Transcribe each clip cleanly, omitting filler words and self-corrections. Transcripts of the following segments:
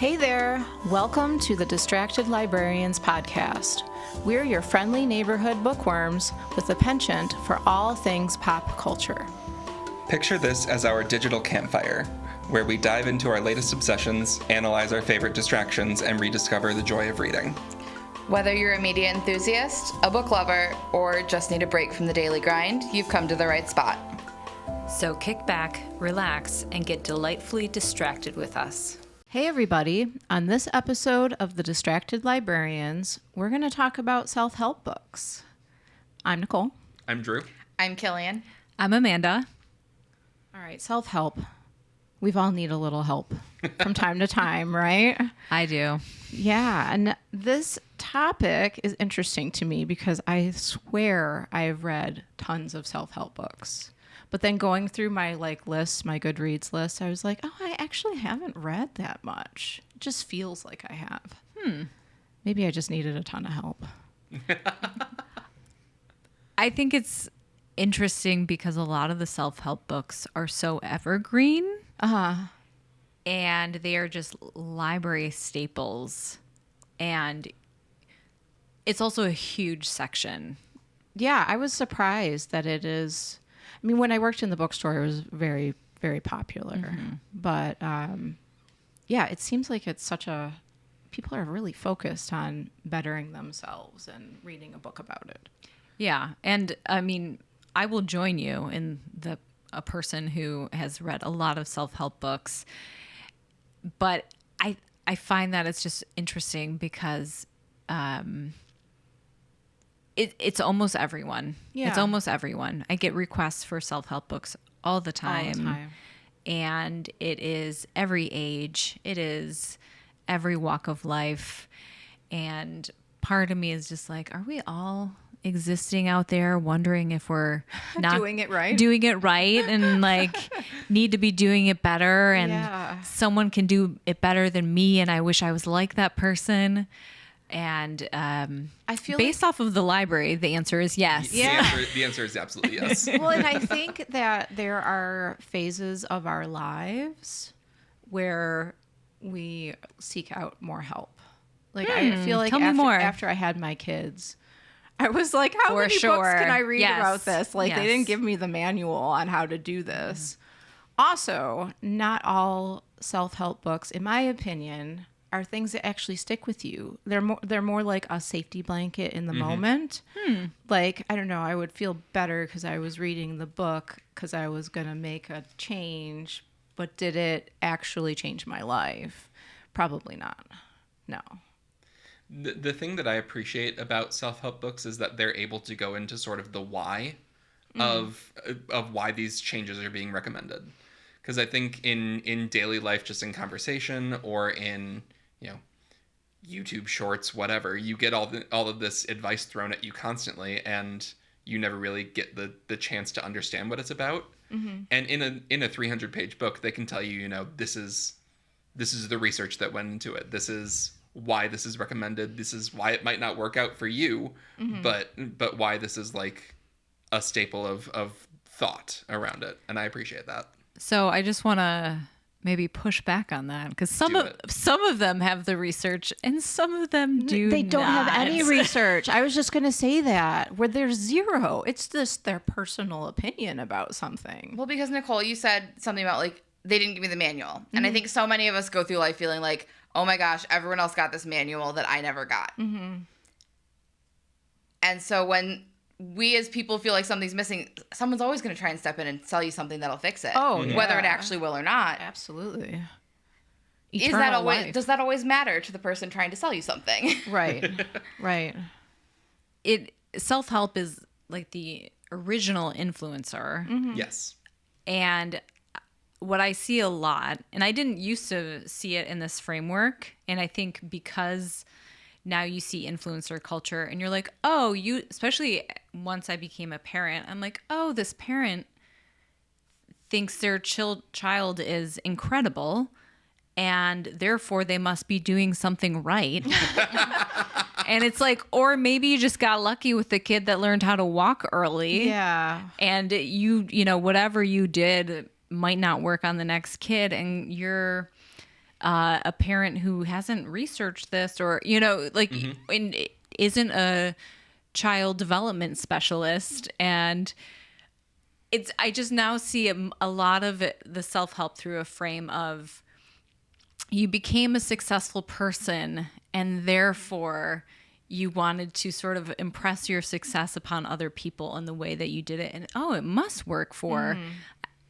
Hey there! Welcome to the Distracted Librarians podcast. We're your friendly neighborhood bookworms with a penchant for all things pop culture. Picture this as our digital campfire, where we dive into our latest obsessions, analyze our favorite distractions, and rediscover the joy of reading. Whether you're a media enthusiast, a book lover, or just need a break from the daily grind, you've come to the right spot. So kick back, relax, and get delightfully distracted with us. Hey everybody! On this episode of the Distracted Librarians, we're going to talk about self-help books. I'm Nicole. I'm Drew. I'm Killian. I'm Amanda. All right, self-help. We've all need a little help from time to time, right? I do. Yeah, and this topic is interesting to me because I swear I've read tons of self-help books. But then going through my list, my Goodreads list, I was like, oh, I actually haven't read that much. It just feels like I have. Maybe I just needed a ton of help. I think it's interesting because a lot of the self-help books are so evergreen. And they are just library staples. And it's also a huge section. Yeah, I was surprised that it is. I mean, when I worked in the bookstore, it was very, very popular. Mm-hmm. But yeah, it seems like it's people are really focused on bettering themselves and reading a book about it. Yeah. And I mean, I will join you in a person who has read a lot of self-help books. But I find that it's just interesting because it's almost everyone. Yeah. It's almost everyone. I get requests for self-help books all the time. And it is every age. It is every walk of life. And part of me is just like, are we all existing out there wondering if we're not doing it right and need to be doing it better and someone can do it better than me and I wish I was like that person. And I feel based off of the library, the answer is yes. Yeah. The answer is absolutely yes. Well, and I think that there are phases of our lives where we seek out more help. I feel like after I had my kids, I was like, how many books can I read about this? They didn't give me the manual on how to do this. Also, not all self-help books, in my opinion, are things that actually stick with you. They're more like a safety blanket in the moment. I don't know, I would feel better because I was reading the book because I was going to make a change, but did it actually change my life? Probably not. No. The thing that I appreciate about self-help books is that they're able to go into sort of the why of why these changes are being recommended. Because I think in daily life, just in conversation or in YouTube shorts, whatever, you get all of this advice thrown at you constantly, and you never really get the chance to understand what it's about. And in a 300-page book, they can tell you, this is the research that went into it. This is why this is recommended. This is why it might not work out for you, but why this is like a staple of thought around it. And I appreciate that. So I just want to maybe push back on that because some of them have the research and some of them do. They don't have any research. I was just going to say that where there's zero. It's just their personal opinion about something. Well, because Nicole, you said something about they didn't give me the manual. And I think so many of us go through life feeling like, oh my gosh, everyone else got this manual that I never got. And so when we as people feel like something's missing, someone's always going to try and step in and sell you something that'll fix it. Oh, yeah. Whether it actually will or not. Absolutely. Does that always matter to the person trying to sell you something? Right. Self-help is like the original influencer. Yes. And what I see a lot, and I didn't used to see it in this framework, and I think because now you see influencer culture and you're like, oh, especially once I became a parent, I'm like, oh, this parent thinks their child is incredible and therefore they must be doing something right. And it's like, or maybe you just got lucky with the kid that learned how to walk early. Yeah. And you know, whatever you did might not work on the next kid, and you're a parent who hasn't researched this or, like isn't a child development specialist. And I just now see a lot of the self-help through a frame of you became a successful person and therefore you wanted to sort of impress your success upon other people in the way that you did it. And, it must work for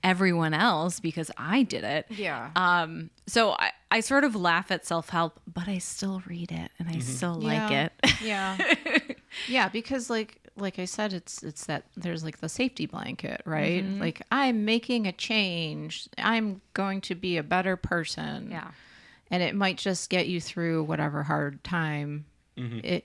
everyone else because I did it. Yeah. So I sort of laugh at self-help, but I still read it and I still like it. Yeah. Yeah, because like I said, it's that there's like the safety blanket, right? Like I'm making a change. I'm going to be a better person. Yeah. And it might just get you through whatever hard time that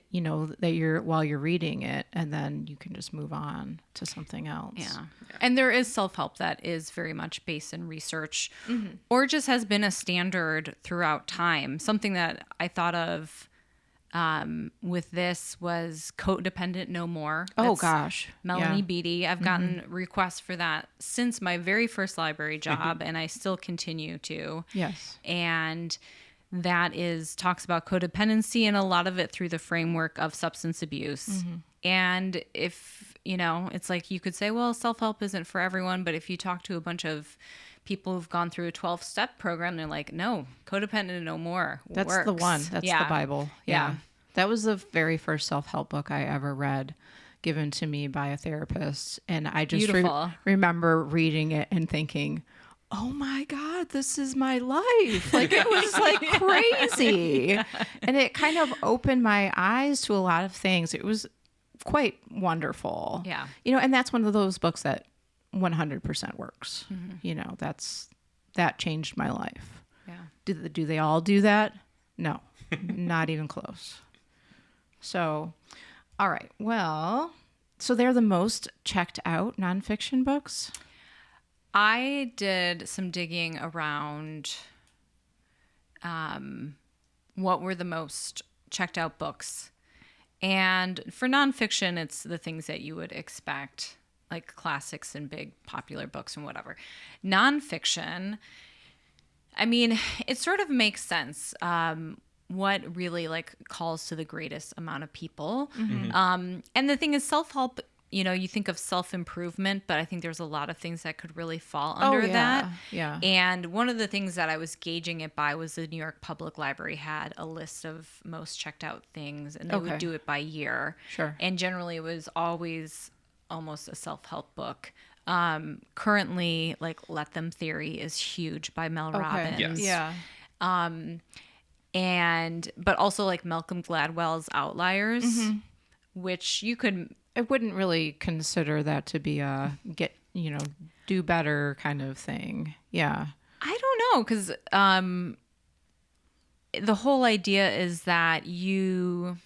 you're while you're reading it, and then you can just move on to something else. Yeah. And there is self-help that is very much based in research or just has been a standard throughout time. Something that I thought of with this was Codependent No More. Oh gosh. Melanie Beattie. I've gotten requests for that since my very first library job and I still continue to. Yes. And that talks about codependency and a lot of it through the framework of substance abuse. And if, it's like you could say, well, self-help isn't for everyone, but if you talk to a bunch of people who've gone through a 12-step program, they're like, no, Codependent No More That's works. the one. That's the Bible. Yeah. That was the very first self-help book I ever read, given to me by a therapist. And I just remember reading it and thinking, oh my God, this is my life. Like it was like crazy. And it kind of opened my eyes to a lot of things. It was quite wonderful. Yeah. And that's one of those books that 100% works. That changed my life. Yeah. Do they all do that? No, not even close. So, all right. Well, so they're the most checked out nonfiction books? I did some digging around what were the most checked out books. And for nonfiction, it's the things that you would expect, like classics and big popular books and whatever. Nonfiction, I mean, it sort of makes sense. What really calls to the greatest amount of people. And the thing is, self-help, you think of self-improvement, but I think there's a lot of things that could really fall under that. Yeah. And one of the things that I was gauging it by was the New York Public Library had a list of most checked out things, and they would do it by year. Sure. And generally it was always almost a self-help book. Currently, Let Them Theory is huge by Mel Robbins. Yes. Yeah. But also Malcolm Gladwell's Outliers, which I wouldn't really consider that to be a do better kind of thing. Yeah. I don't know, because the whole idea is that you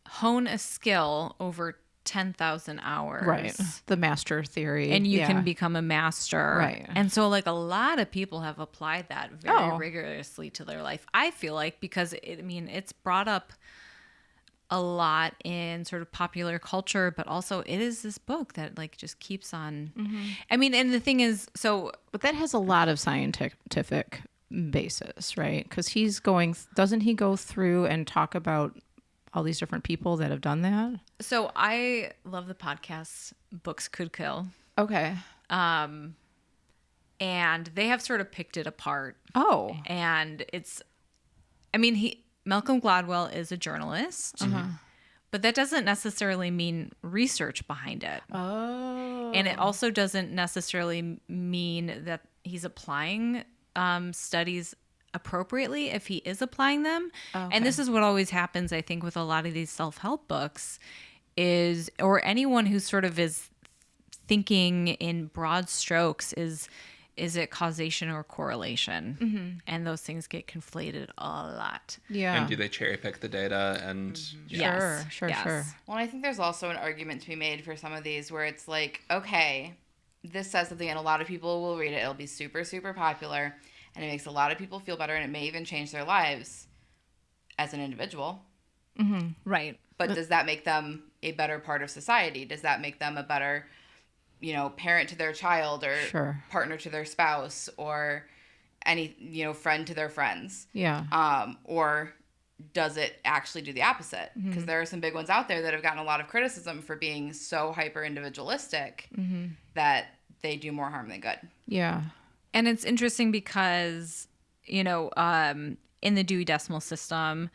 hone a skill over 10,000 hours. Right. The master theory. And you can become a master. Right. And so a lot of people have applied that very rigorously to their life. I feel because it's brought up a lot in sort of popular culture, but also it is this book that just keeps on. I mean, and the thing is, but that has a lot of scientific basis, right? Because doesn't he go through and talk about all these different people that have done that? So I love the podcast Books Could Kill. Okay. And they have sort of picked it apart. Oh. And Malcolm Gladwell is a journalist, but that doesn't necessarily mean research behind it. Oh. And it also doesn't necessarily mean that he's applying studies appropriately if he is applying them. Okay. And this is what always happens, I think, with a lot of these self-help books or anyone who sort of is thinking in broad strokes is it causation or correlation? And those things get conflated a lot. Yeah. And do they cherry pick the data? And Sure. Well, I think there's also an argument to be made for some of these where it's okay, this says something and a lot of people will read it. It'll be super, super popular. And it makes a lot of people feel better, and it may even change their lives as an individual. Right. But does that make them a better part of society? Does that make them a better, parent to their child or partner to their spouse? Or any, friend to their friends? Yeah. Or does it actually do the opposite? Because there are some big ones out there that have gotten a lot of criticism for being so hyper individualistic that they do more harm than good. Yeah. And it's interesting because, in the Dewey Decimal System,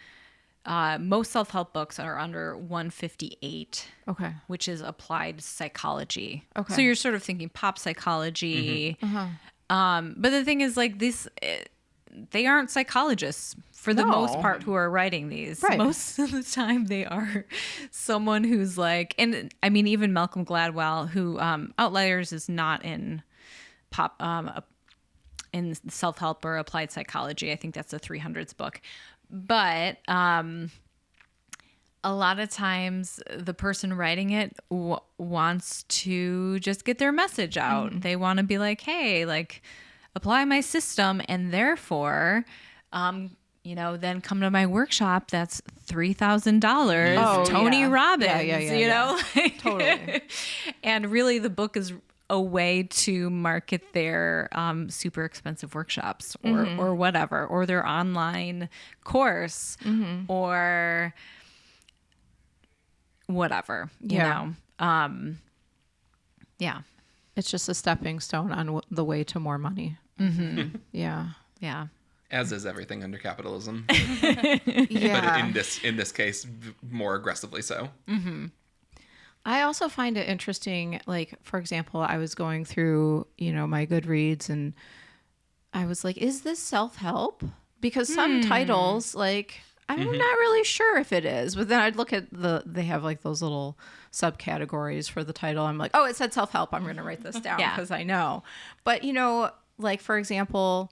most self-help books are under 158, Okay. which is applied psychology. Okay. So you're sort of thinking pop psychology. But the thing is, like, they aren't psychologists for the most part who are writing these. Right. Most of the time they are someone who's like, and I mean, even Malcolm Gladwell, who Outliers is not in pop, in self-help or applied psychology. I think that's a 300s book. But a lot of times the person writing it wants to just get their message out. They want to be like, hey, like, apply my system, and therefore, then come to my workshop. That's $3,000. Oh, Tony Robbins, Yeah. Totally. And really the book is a way to market their super expensive workshops or whatever, or their online course or whatever, you know. Yeah. It's just a stepping stone on the way to more money. Yeah. Yeah. As is everything under capitalism. Yeah. But in this case, more aggressively so. I also find it interesting, like, for example, I was going through, my Goodreads and I was like, is this self-help? Because some titles, like, I'm not really sure if it is. But then I'd look at they have like those little subcategories for the title. I'm like, oh, it said self-help. I'm going to write this down because I know. But, like, for example,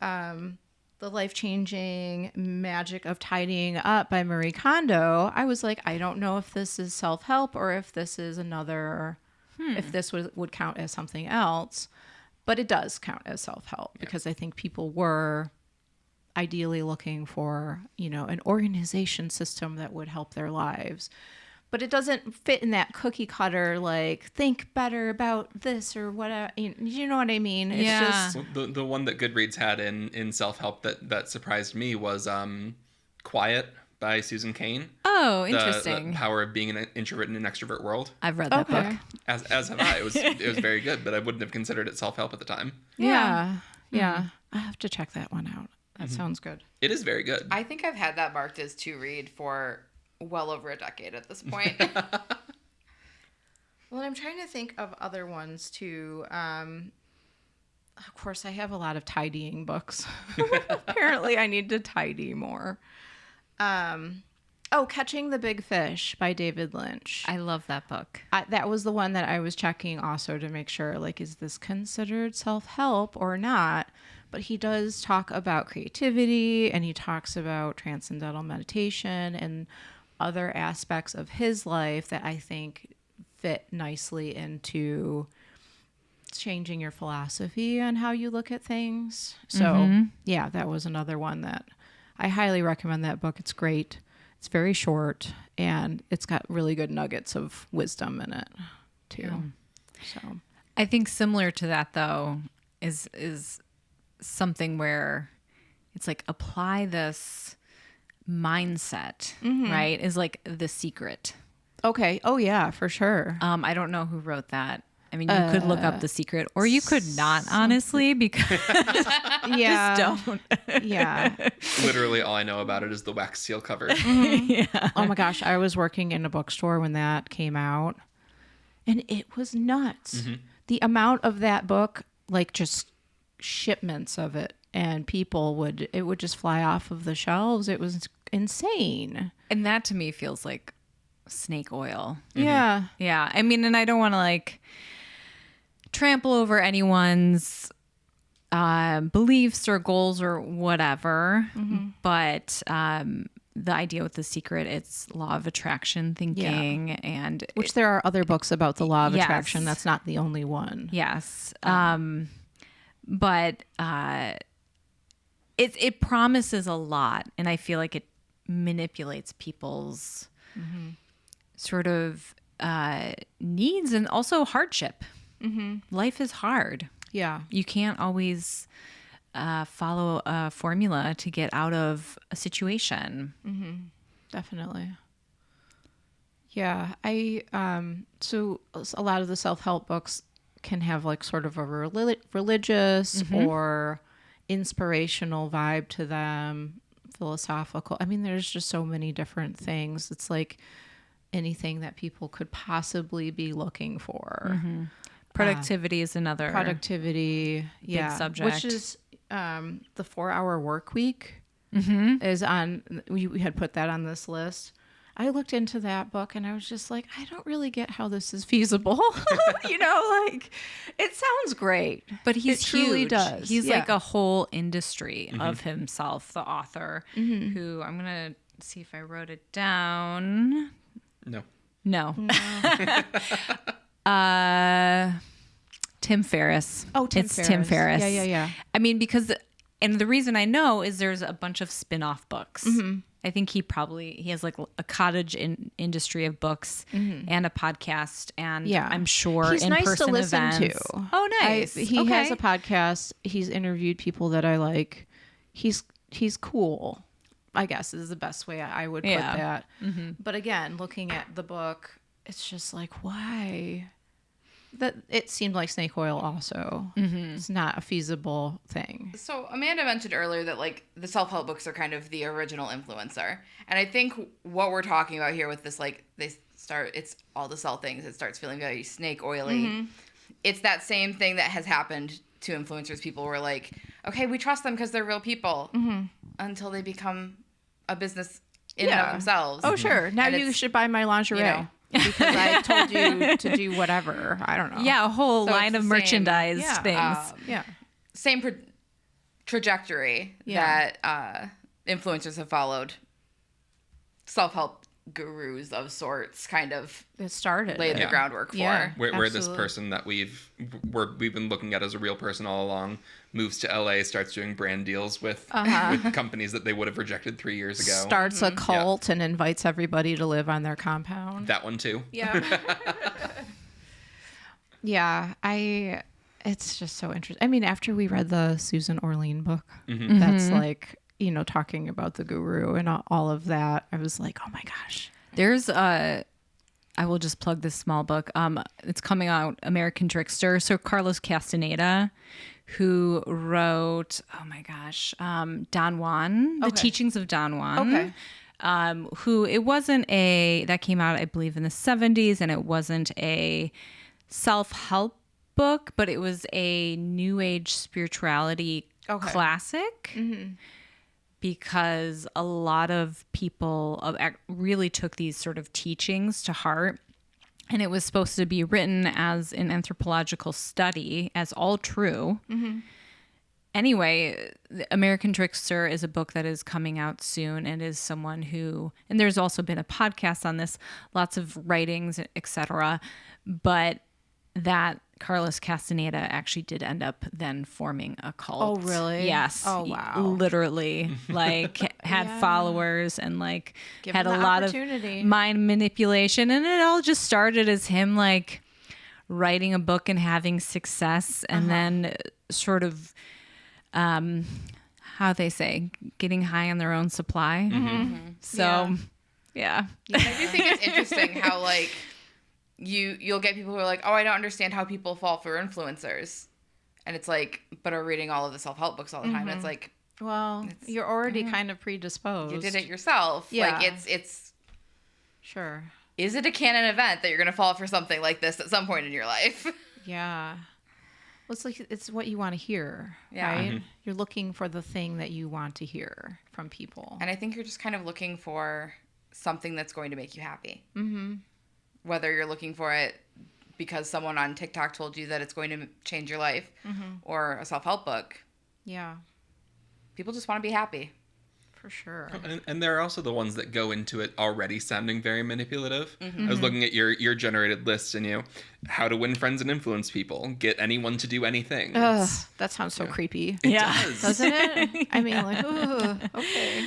The Life-Changing Magic of Tidying Up by Marie Kondo, I was like, I don't know if this is self-help or if this is another, if this would count as something else. But it does count as self-help because I think people were ideally looking for, an organization system that would help their lives. But it doesn't fit in that cookie cutter, like, think better about this or whatever. You know what I mean? It's just... Well, the one that Goodreads had in self-help that surprised me was Quiet by Susan Cain. Oh, interesting. The Power of Being an Introvert in an Extrovert World. I've read that book. As have I. It was very good, but I wouldn't have considered it self-help at the time. Yeah. I have to check that one out. That sounds good. It is very good. I think I've had that marked as to read for well over a decade at this point. Well, I'm trying to think of other ones too. Of course, I have a lot of tidying books. Apparently, I need to tidy more. Catching the Big Fish by David Lynch. I love that book. That was the one that I was checking also to make sure, like, is this considered self-help or not? But he does talk about creativity, and he talks about transcendental meditation and other aspects of his life that I think fit nicely into changing your philosophy on how you look at things. So, yeah, that was another one that I highly recommend that book. It's great. It's very short, and it's got really good nuggets of wisdom in it, too. Yeah. So, I think similar to that, though, is something where it's like apply this mindset, right? Is like The Secret. Okay. Oh, yeah, for sure. I don't know who wrote that. I mean, you could look up The Secret, or you could not, honestly, because yeah, just don't. Yeah. Literally, all I know about it is the wax seal cover. Yeah. Oh my gosh, I was working in a bookstore when that came out, and it was nuts. The amount of that book, like, just shipments of it, and it would just fly off of the shelves. It was insane. And that to me feels like snake oil. Yeah. Yeah. I mean, and I don't want to like trample over anyone's beliefs or goals or whatever, but the idea with The Secret, it's law of attraction thinking, and which there are other books about the law of attraction. That's not the only one. Yes. But it promises a lot, and I feel like it manipulates people's sort of needs and also hardship. Life is hard. Yeah. You can't always follow a formula to get out of a situation. Definitely. Yeah, so a lot of the self-help books can have like sort of a religious or inspirational vibe to them, philosophical. I mean, there's just so many different things. It's like anything that people could possibly be looking for. Productivity is another big subject. Which is the 4-hour work week is on. We had put that on this list. I looked into that book and I was just like, I don't really get how this is feasible. Like it sounds great, but he's truly huge. Does. He's like a whole industry of himself, the author, who I'm going to see if I wrote it down. No. Tim Ferriss. Oh, Tim Ferriss. Yeah. I mean, and the reason I know is there's a bunch of spin-off books. I think he has like a cottage industry of books and a podcast, and I'm sure he's nice to listen events. to. Oh, nice. He has a podcast. He's interviewed people that I like. He's cool, I guess is the best way I would put that. But again, looking at the book, it's just like, why? That it seemed like snake oil also. It's not a feasible thing. So Amanda mentioned earlier that like the self-help books are kind of the original influencer. And I think what we're talking about here with this, like it's all to sell things. It starts feeling very snake oily. It's that same thing that has happened to influencers. People were like, okay, we trust them because they're real people until they become a business in and of themselves. Oh, sure. Now you should buy my lingerie. Because I told you to do whatever. I don't know. Yeah, a whole line of merchandise things. Same trajectory that influencers have followed. Self-help gurus of sorts kind of laid the groundwork for. Where this person that we've been looking at as a real person all along moves to LA, starts doing brand deals with companies that they would have rejected 3 years ago. Starts a cult and invites everybody to live on their compound. That one too. Yeah. It's just so interesting. I mean, after we read the Susan Orlean book, that's like, talking about the guru and all of that, I was like, oh my gosh. There's I will just plug this small book. It's coming out, American Trickster. So Carlos Castaneda, who wrote, Don Juan, The Teachings of Don Juan. Who that came out, I believe, in the 70s, and it wasn't a self-help book, but it was a new age spirituality classic. Because a lot of people really took these sort of teachings to heart. And it was supposed to be written as an anthropological study, as all true. Anyway, American Trickster is a book that is coming out soon, and is someone who, and there's also been a podcast on this, lots of writings, etc. But that Carlos Castaneda actually did end up then forming a cult. Oh, really? Yes. Oh, wow. Literally, had followers and had a lot of mind manipulation. And it all just started as him writing a book and having success, and then sort of, how they say, getting high on their own supply. So, yeah. I do think it's interesting how you'll get people who are like, oh, I don't understand how people fall for influencers. And it's like, but are reading all of the self-help books all the time. And it's like, well, you're already kind of predisposed. You did it yourself. Yeah. It's sure. Is it a canon event that you're going to fall for something like this at some point in your life? Yeah. Well, it's what you want to hear, right? You're looking for the thing that you want to hear from people. And I think you're just kind of looking for something that's going to make you happy. Whether you're looking for it because someone on TikTok told you that it's going to change your life, or a self-help book. Yeah. People just want to be happy. For sure. And there are also the ones that go into it already sounding very manipulative. I was looking at your generated list, and how to win friends and influence people. Get anyone to do anything. Ugh, that sounds so creepy. It does. Doesn't it? I mean, okay.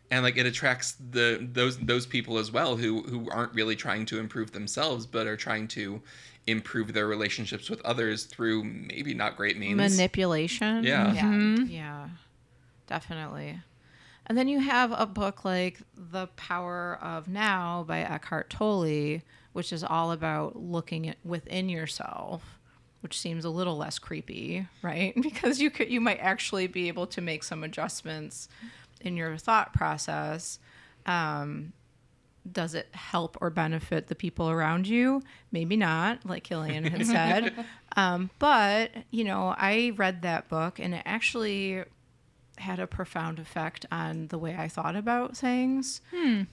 And it attracts those people as well who aren't really trying to improve themselves, but are trying to improve their relationships with others through maybe not great means. Manipulation. Yeah. Yeah, definitely. And then you have a book like The Power of Now by Eckhart Tolle, which is all about looking at within yourself, which seems a little less creepy, right? Because you might actually be able to make some adjustments in your thought process. Does it help or benefit the people around you? Maybe not, like Killian had said. But, I read that book and it actually had a profound effect on the way I thought about things.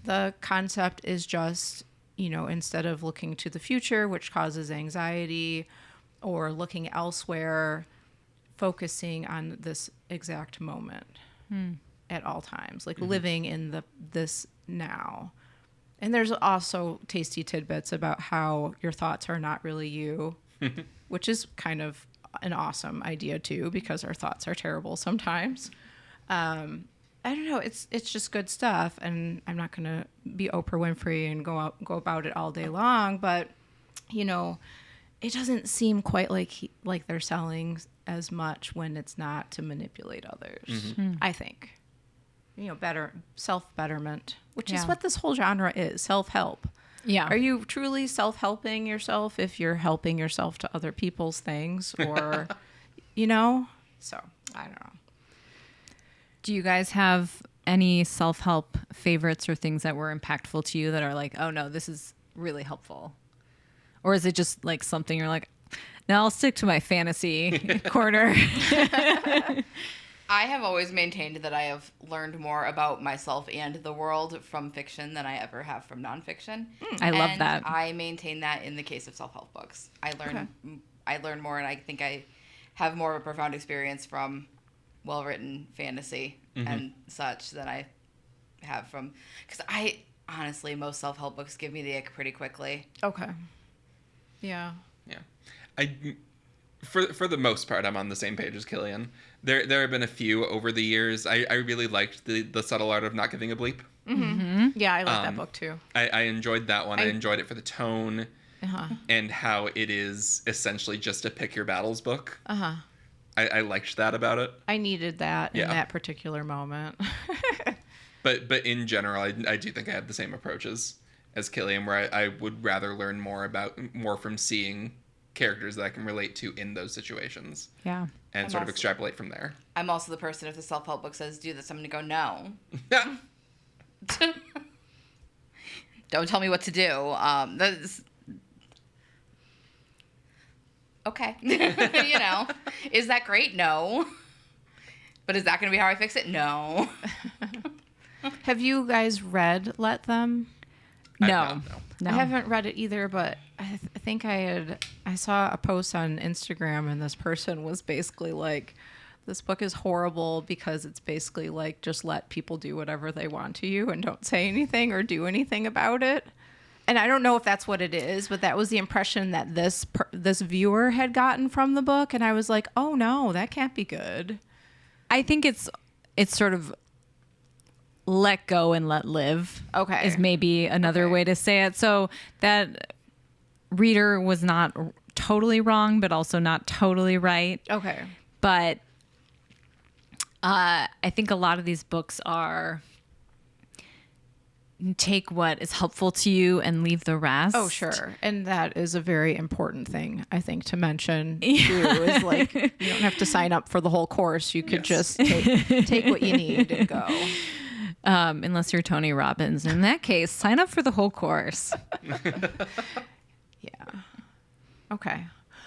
The concept is just, instead of looking to the future, which causes anxiety, or looking elsewhere, focusing on this exact moment at all times, like living in this now. And there's also tasty tidbits about how your thoughts are not really you, which is kind of an awesome idea too, because our thoughts are terrible sometimes. I don't know. It's just good stuff, and I'm not gonna be Oprah Winfrey and go about it all day long. But it doesn't seem quite like they're selling as much when it's not to manipulate others. I think, better self-betterment, which is what this whole genre is, self-help. Yeah. Are you truly self-helping yourself if you're helping yourself to other people's things, or, So I don't know. Do you guys have any self-help favorites or things that were impactful to you that are like, oh no, this is really helpful? Or is it just like something you're like, no, I'll stick to my fantasy corner? I have always maintained that I have learned more about myself and the world from fiction than I ever have from nonfiction. I love that. I maintain that in the case of self-help books. I learn more, and I think I have more of a profound experience from well-written fantasy and such than I have from... Because honestly, most self-help books give me the ick pretty quickly. Okay. Yeah. For the most part, I'm on the same page as Killian. There have been a few over the years. I really liked the Subtle Art of Not Giving a Bleep. Yeah, I like that book too. I enjoyed that one. I enjoyed it for the tone and how it is essentially just a pick your battles book. I liked that about it. I needed that in that particular moment. But in general, I do think I had the same approaches as Killian, where I would rather learn more from seeing characters that I can relate to in those situations. Yeah. And sort of extrapolate from there. I'm also the person, if the self-help book says do this, I'm going to go, no. Don't tell me what to do. Okay. Is that great? No. But is that going to be how I fix it? No. Have you guys read Let Them? No. I haven't read it either, but I think I saw a post on Instagram, and this person was basically like, this book is horrible because it's basically like, just let people do whatever they want to you and don't say anything or do anything about it. And I don't know if that's what it is, but that was the impression that this viewer had gotten from the book. And I was like, oh no, that can't be good. I think it's sort of let go and let live. Okay. Is maybe another way to say it. So that reader was not totally wrong, but also not totally right. Okay. But I think a lot of these books are take what is helpful to you and leave the rest. Oh, sure. And that is a very important thing, I think, to mention too, is like, you don't have to sign up for the whole course. You could just take what you need and go. Unless you're Tony Robbins. In that case, sign up for the whole course. Yeah. Okay.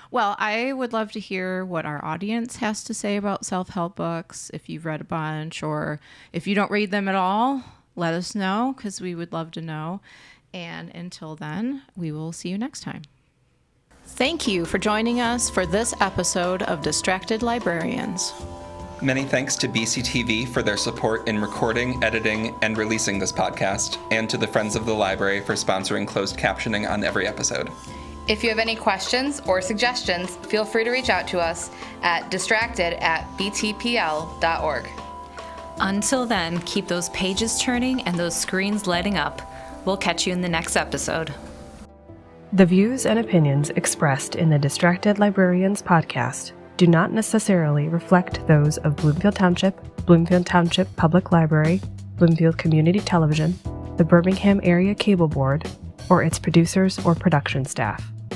Well, I would love to hear what our audience has to say about self-help books. If you've read a bunch, or if you don't read them at all, let us know, because we would love to know. And until then, we will see you next time. Thank you for joining us for this episode of Distracted Librarians. Many thanks to BCTV for their support in recording, editing, and releasing this podcast, and to the Friends of the Library for sponsoring closed captioning on every episode. If you have any questions or suggestions, feel free to reach out to us at distracted@btpl.org. Until then, keep those pages turning and those screens lighting up. We'll catch you in the next episode. The views and opinions expressed in the Distracted Librarians podcast do not necessarily reflect those of Bloomfield Township Public Library, Bloomfield Community Television, the Birmingham Area Cable Board, or its producers or production staff.